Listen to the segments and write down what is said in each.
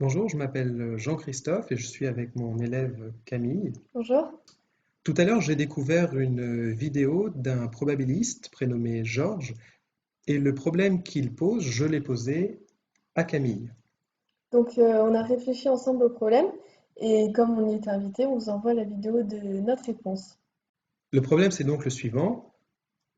Bonjour, je m'appelle Jean-Christophe et je suis avec mon élève Camille. Bonjour. Tout à l'heure, j'ai découvert une vidéo d'un probabiliste prénommé Georges et le problème qu'il pose, je l'ai posé à Camille. On a réfléchi ensemble au problème et comme on y est invité, on vous envoie la vidéo de notre réponse. Le problème, c'est donc le suivant.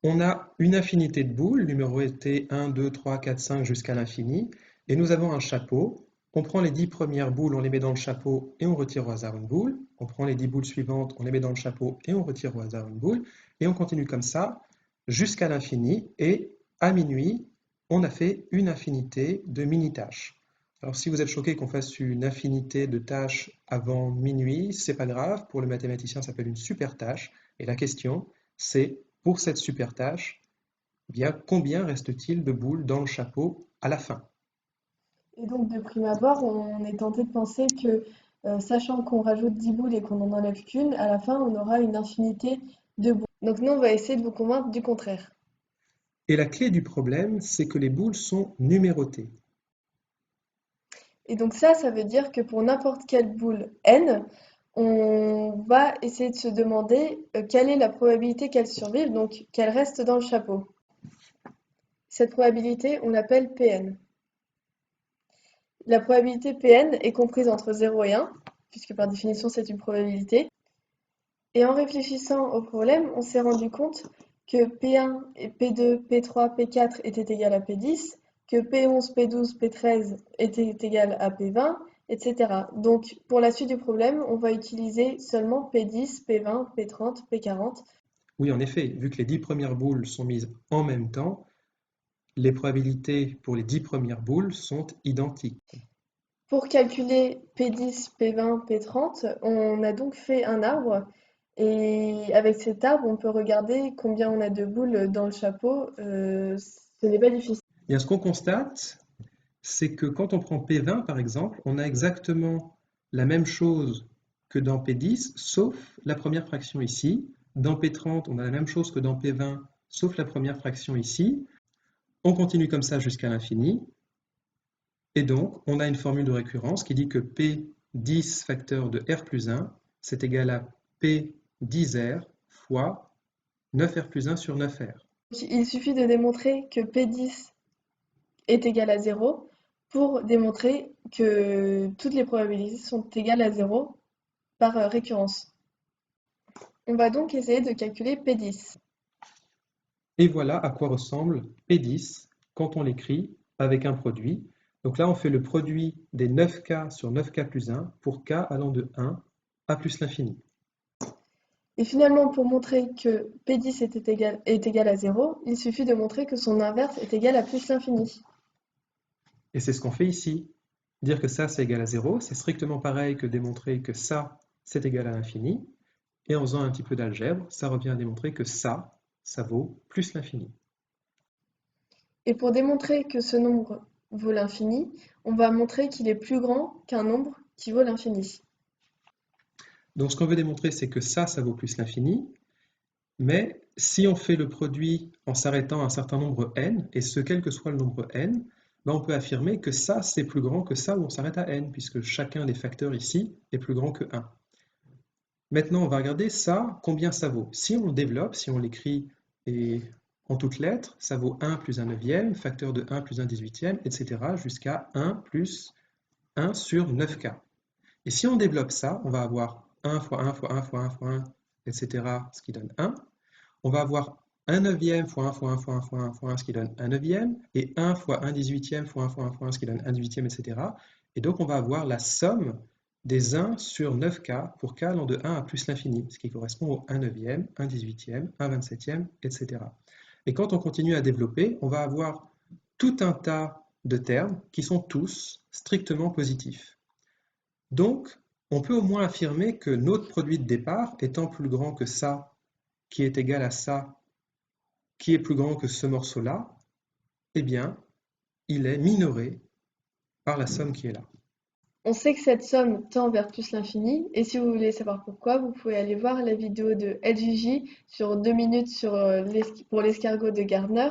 On a une infinité de boules, numérotées 1, 2, 3, 4, 5 jusqu'à l'infini, et nous avons un chapeau. On prend les 10 premières boules, on les met dans le chapeau et on retire au hasard une boule. On prend les 10 boules suivantes, on les met dans le chapeau et on retire au hasard une boule. Et on continue comme ça jusqu'à l'infini. Et à minuit, on a fait une infinité de mini-tâches. Alors si vous êtes choqué qu'on fasse une infinité de tâches avant minuit, c'est pas grave. Pour le mathématicien, ça s'appelle une super tâche. Et la question, c'est pour cette super tâche, eh bien, combien reste-t-il de boules dans le chapeau à la fin? Et donc de prime abord, on est tenté de penser que sachant qu'on rajoute 10 boules et qu'on n'en enlève qu'une, à la fin on aura une infinité de boules. Donc nous on va essayer de vous convaincre du contraire. Et la clé du problème, c'est que les boules sont numérotées. Et donc ça veut dire que pour n'importe quelle boule n, on va essayer de se demander quelle est la probabilité qu'elle survive, donc qu'elle reste dans le chapeau. Cette probabilité, on l'appelle Pn. La probabilité Pn est comprise entre 0 et 1, puisque par définition c'est une probabilité. Et en réfléchissant au problème, on s'est rendu compte que P1, et P2, P3, P4 étaient égales à P10, que P11, P12, P13 étaient égales à P20, etc. Donc pour la suite du problème, on va utiliser seulement P10, P20, P30, P40. Oui, en effet, vu que les 10 premières boules sont mises en même temps, les probabilités pour les 10 premières boules sont identiques. Pour calculer P10, P20, P30, on a donc fait un arbre. Et avec cet arbre, on peut regarder combien on a de boules dans le chapeau. Ce n'est pas difficile. Bien, ce qu'on constate, c'est que quand on prend P20 par exemple, on a exactement la même chose que dans P10, sauf la première fraction ici. Dans P30, on a la même chose que dans P20, sauf la première fraction ici. On continue comme ça jusqu'à l'infini. Et donc, on a une formule de récurrence qui dit que P10 facteur de R plus 1, c'est égal à P10R fois 9R plus 1 sur 9R. Il suffit de démontrer que P10 est égal à 0 pour démontrer que toutes les probabilités sont égales à 0 par récurrence. On va donc essayer de calculer P10. Et voilà à quoi ressemble P10 quand on l'écrit avec un produit. Donc là, on fait le produit des 9K sur 9K plus 1 pour K allant de 1 à plus l'infini. Et finalement, pour montrer que P10 est égal à 0, il suffit de montrer que son inverse est égal à plus l'infini. Et c'est ce qu'on fait ici. Dire que ça, c'est égal à 0, c'est strictement pareil que démontrer que ça, c'est égal à l'infini. Et en faisant un petit peu d'algèbre, ça revient à démontrer que ça vaut plus l'infini. Et pour démontrer que ce nombre vaut l'infini, on va montrer qu'il est plus grand qu'un nombre qui vaut l'infini. Donc ce qu'on veut démontrer, c'est que ça vaut plus l'infini. Mais si on fait le produit en s'arrêtant à un certain nombre n, et ce quel que soit le nombre n, ben on peut affirmer que ça, c'est plus grand que ça où on s'arrête à n, puisque chacun des facteurs ici est plus grand que 1. Maintenant, on va regarder ça, combien ça vaut. Si on le développe, si on l'écrit en toutes lettres, ça vaut 1 plus 1 neuvième, facteur de 1 plus 1 18e, etc., jusqu'à 1 plus 1 sur 9k. Et si on développe ça, on va avoir 1 fois 1 fois 1 fois 1 fois 1, etc., ce qui donne 1. On va avoir 1 neuvième fois 1 fois 1 fois 1 fois 1 fois 1, ce qui donne 1 neuvième, et 1 fois 1 18e fois 1 fois 1 fois 1, ce qui donne 1 18e, etc. Et donc, on va avoir la somme des 1 sur 9k pour k allant de 1 à plus l'infini, ce qui correspond au 1 neuvième, 1 18e, 1 27e, etc. Et quand on continue à développer, on va avoir tout un tas de termes qui sont tous strictement positifs. Donc, on peut au moins affirmer que notre produit de départ étant plus grand que ça, qui est égal à ça, qui est plus grand que ce morceau-là, eh bien, il est minoré par la somme qui est là. On sait que cette somme tend vers plus l'infini, et si vous voulez savoir pourquoi, vous pouvez aller voir la vidéo de LGJ sur 2 minutes pour l'escargot de Gardner,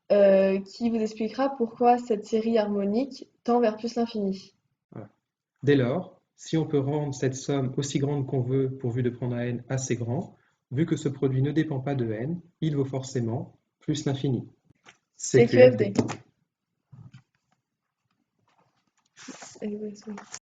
qui vous expliquera pourquoi cette série harmonique tend vers plus l'infini. Voilà. Dès lors, si on peut rendre cette somme aussi grande qu'on veut pourvu de prendre un n assez grand, vu que ce produit ne dépend pas de n, il vaut forcément plus l'infini. CQFD.